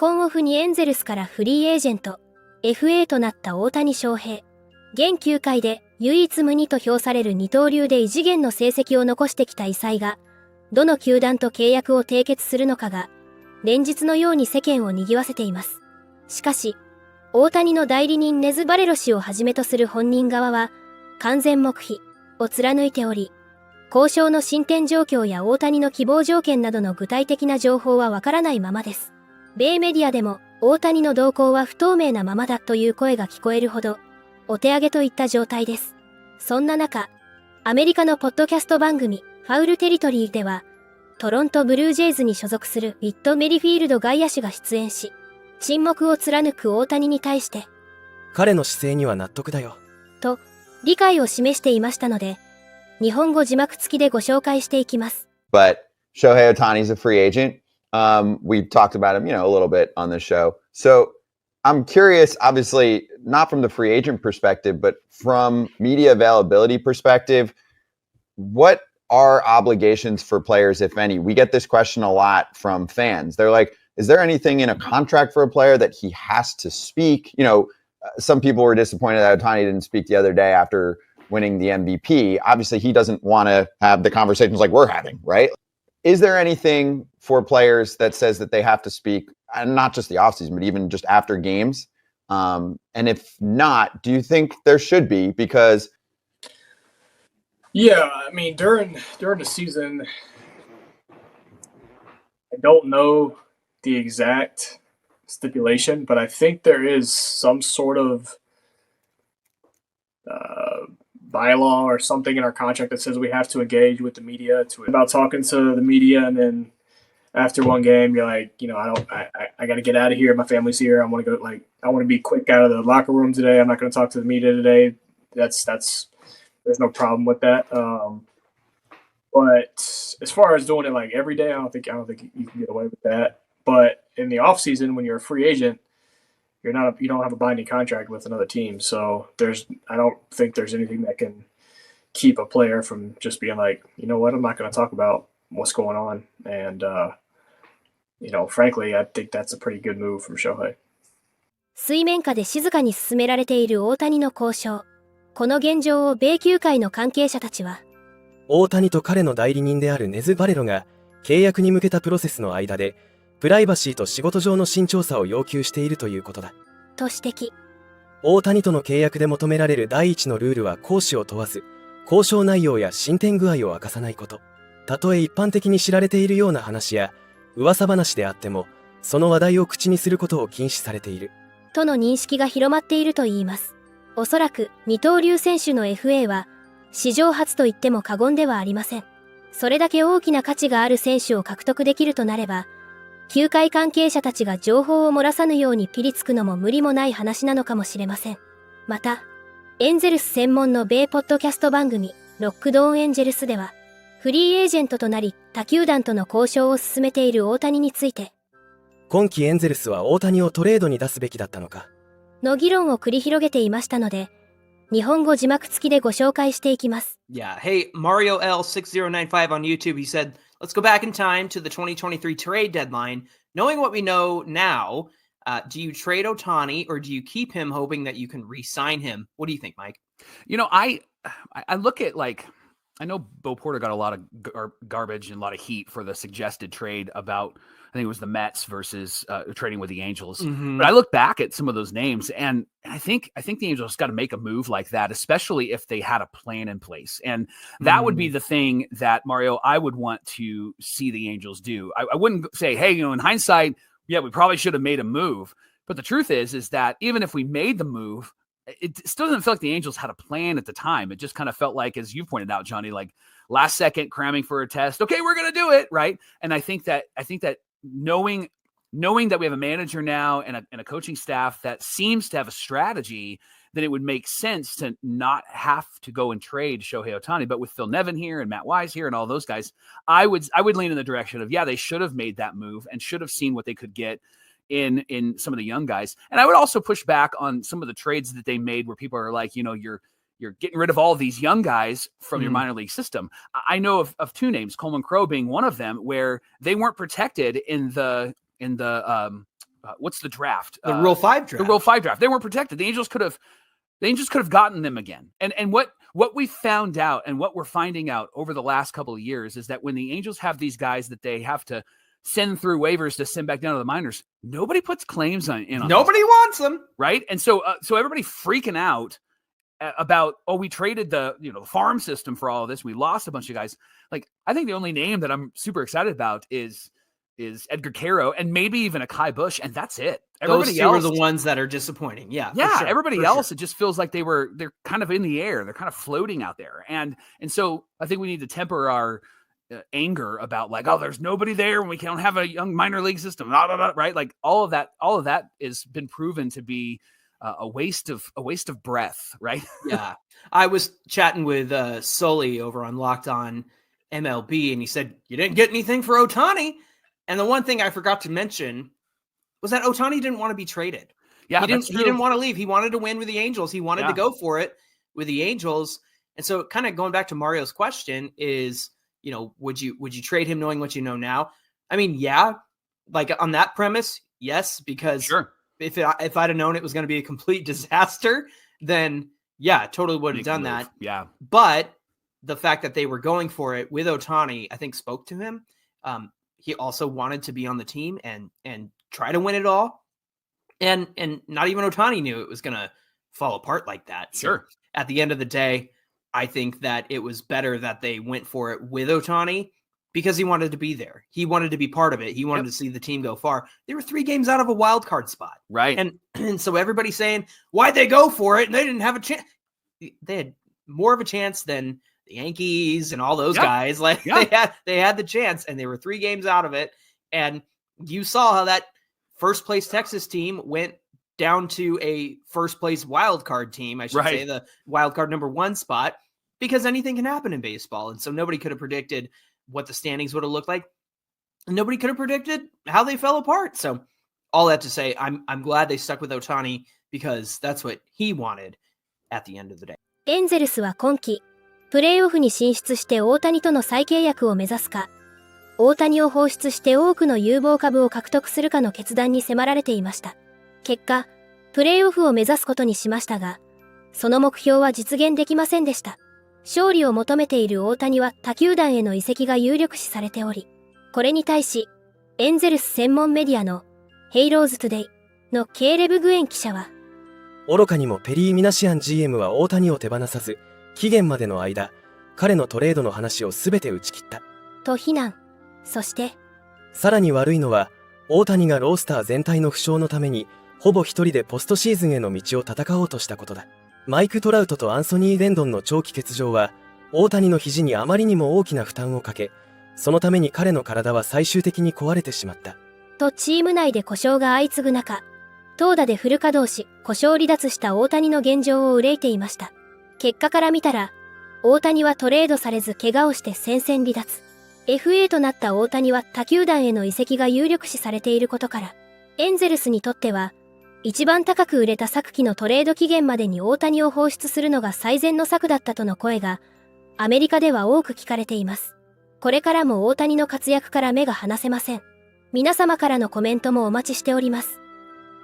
今オフにエンゼルスからフリーエージェント、FA となった大谷翔平。現球界で唯一無二と評される二刀流で異次元の成績を残してきた異彩が、どの球団と契約を締結するのかが、連日のように世間を賑わせています。しかし、大谷の代理人ネズ・バレロ氏をはじめとする本人側は、完全黙秘を貫いており、交渉の進展状況や大谷の希望条件などの具体的な情報はわからないままです。米メディアでも、大谷の動向は不透明なままだという声が聞こえるほど、お手上げといった状態です。そんな中、アメリカのポッドキャスト番組、ファウルテリトリーでは、トロントブルージェイズに所属するウィット・メリフィールド外野手が出演し、沈黙を貫く大谷に対して、彼の姿勢には納得だよ。と、理解を示していましたので、日本語字幕付きでご紹介していきます。But Shohei Ohtani's a free agent. We've talked about him, a little bit on the show. So I'm curious, obviously, not from the free agent perspective, but from media availability perspective, what are obligations for players, if any? We get this question a lot from fans. They're like, is there anything in a contract for a player that he has to speak? Some people were disappointed that Ohtani didn't speak the other day after winning the MVP. Obviously, he doesn't want to have the conversations like we're having, right? Is there anything for players that says that they have to speak, and not just the offseason, but even just after games? And if not, do you think there should be? Because yeah, I mean, during the season, I don't know the exact stipulation, but I think there is some sort of bylaw or something in our contract that says we have to engage with the media about talking to the media, and then after one game you're like, I got to get out of here, my family's here, I want to go, I want to be quick out of the locker room today, I'm not going to talk to the media today. That's there's no problem with that. But as far as doing it every day, I don't think you can get away with that. But in the off season, when you're a free agent, you don't have a binding contract with another team. So I don't think there's anything that can keep a player from just being like, you know what, I'm not going to talk about what's going on. And, frankly, I think that's a pretty good move from Shohei. 水面下で静かに進められている大谷の交渉。この現状を米球界の関係者たちは、大谷と彼の代理人であるネズ・バレロが契約に向けたプロセスの間でプライバシーと仕事上の慎重さを要求しているということだ。と指摘。大谷との契約で求められる第一のルールは公私を問わず、交渉内容や進展具合を明かさないこと。たとえ一般的に知られているような話や噂話であっても、その話題を口にすることを禁止されている。との認識が広まっているといいます。おそらく二刀流選手の FA は史上初と言っても過言ではありません。それだけ大きな価値がある選手を獲得できるとなれば、球界関係者たちが情報を漏らさぬようにピリつくのも無理もない話なのかもしれません。また、エンゼルス専門の米ポッドキャスト番組ロックドーンエンジェルスでは、フリーエージェントとなり他球団との交渉を進めている大谷について、今季エンゼルスは大谷をトレードに出すべきだったのかの議論を繰り広げていましたので、日本語字幕付きでご紹介していきます。Yeah, hey, Mario L6095 on YouTube, he said, let's go back in time to the 2023 trade deadline. Knowing what we know now, do you trade Ohtani or do you keep him hoping that you can re-sign him? What do you think, Mike? I look at I know Bo Porter got a lot of garbage and a lot of heat for the suggested trade about, I think it was the Mets versus trading with the Angels. Mm-hmm. But I look back at some of those names, and I think the Angels got to make a move like that, especially if they had a plan in place. And that would be the thing that, Mario, I would want to see the Angels do. I wouldn't say, hey, in hindsight, yeah, we probably should have made a move. But the truth is that even if we made the move, it still doesn't feel like the Angels had a plan at the time. It just kind of felt like, as you pointed out, Johnny, like last second cramming for a test. Okay, we're going to do it, right? And I think that knowing that we have a manager now and a coaching staff that seems to have a strategy, then it would make sense to not have to go and trade Shohei Ohtani. But with Phil Nevin here and Matt Wise here and all those guys, I would lean in the direction of, yeah, they should have made that move and should have seen what they could get in some of the young guys. And I would also push back on some of the trades that they made where people are like, you're getting rid of all of these young guys from your minor league system. I know of two names, Coleman Crow being one of them, where they weren't protected in the what's the draft? The Rule 5 draft. The Rule 5 draft. They weren't protected. The Angels could have gotten them again. And what we found out and what we're finding out over the last couple of years is that when the Angels have these guys that they have to send through waivers to send back down to the minors, nobody puts claims on Nobody wants them, right? And so everybody freaking out about, we traded the farm system for all of this. We lost a bunch of guys. Like, I think the only name that I'm super excited about is Edgar Caro and maybe even a Kai Bush, and that's it. Those two are the ones that are disappointing. Yeah. Yeah. Everybody else, it just feels like they're kind of in the air. They're kind of floating out there. And so I think we need to temper our anger about like, there's nobody there when we can't have a young minor league system, right? Like all of that has been proven to be a waste of breath, right? Yeah. I was chatting with Sully over on Locked On MLB, and he said, you didn't get anything for Ohtani. And the one thing I forgot to mention was that Ohtani didn't want to be traded. Yeah, he didn't want to leave. He wanted to win with the Angels. He wanted to go for it with the Angels. And so kind of going back to Mario's question is, would you trade him knowing what you know now? I mean, yeah, like on that premise, yes, because if I'd have known it was going to be a complete disaster, then yeah, totally would have done that. Yeah. But the fact that they were going for it with Ohtani, I think spoke to him. He also wanted to be on the team and try to win it all. And not even Ohtani knew it was going to fall apart like that. So at the end of the day, I think that it was better that they went for it with Ohtani because he wanted to be there. He wanted to be part of it. He wanted to see the team go far. They were 3 games out of a wild card spot. Right. And so everybody's saying, why'd they go for it? And they didn't have a chance. They had more of a chance than the Yankees and all those guys. Like they had the chance, and they were 3 games out of it. And you saw how that first place Texas team went down to a first place wild card team. I should say the wild card number 1 spot, because anything can happen in baseball. And so nobody could have predicted what the standings would have looked like. Nobody could have predicted how they fell apart. So all that to say, I'm glad they stuck with Ohtani because that's what he wanted at the end of the day. エンゼルスは今季、プレーオフに進出して大谷との再契約を目指すか、大谷を放出して多くの有望株を獲得するかの決断に迫られていました。結果、プレーオフを目指すことにしましたが、その目標は実現できませんでした。勝利を求めている大谷は他球団への移籍が有力視されており、これに対し、エンゼルス専門メディアのヘイローズトゥデイのケーレブ・グエン記者は、愚かにもペリー・ミナシアン GM は大谷を手放さず、期限までの間、彼のトレードの話を全て打ち切った。と非難。そして、さらに悪いのは、大谷がロースター全体の負傷のために、ほぼ一人でポストシーズンへの道を戦おうとしたことだ。マイク・トラウトとアンソニー・レンドンの長期欠場は、大谷の肘にあまりにも大きな負担をかけ、そのために彼の体は最終的に壊れてしまった。とチーム内で故障が相次ぐ中、投打でフル稼働し、故障離脱した大谷の現状を憂いていました。結果から見たら、大谷はトレードされず怪我をして戦線離脱。FA となった大谷は他球団への移籍が有力視されていることから、エンゼルスにとっては、一番高く売れた昨季のトレード期限までに大谷を放出するのが最善の策だったとの声が、アメリカでは多く聞かれています。これからも大谷の活躍から目が離せません。皆様からのコメントもお待ちしております。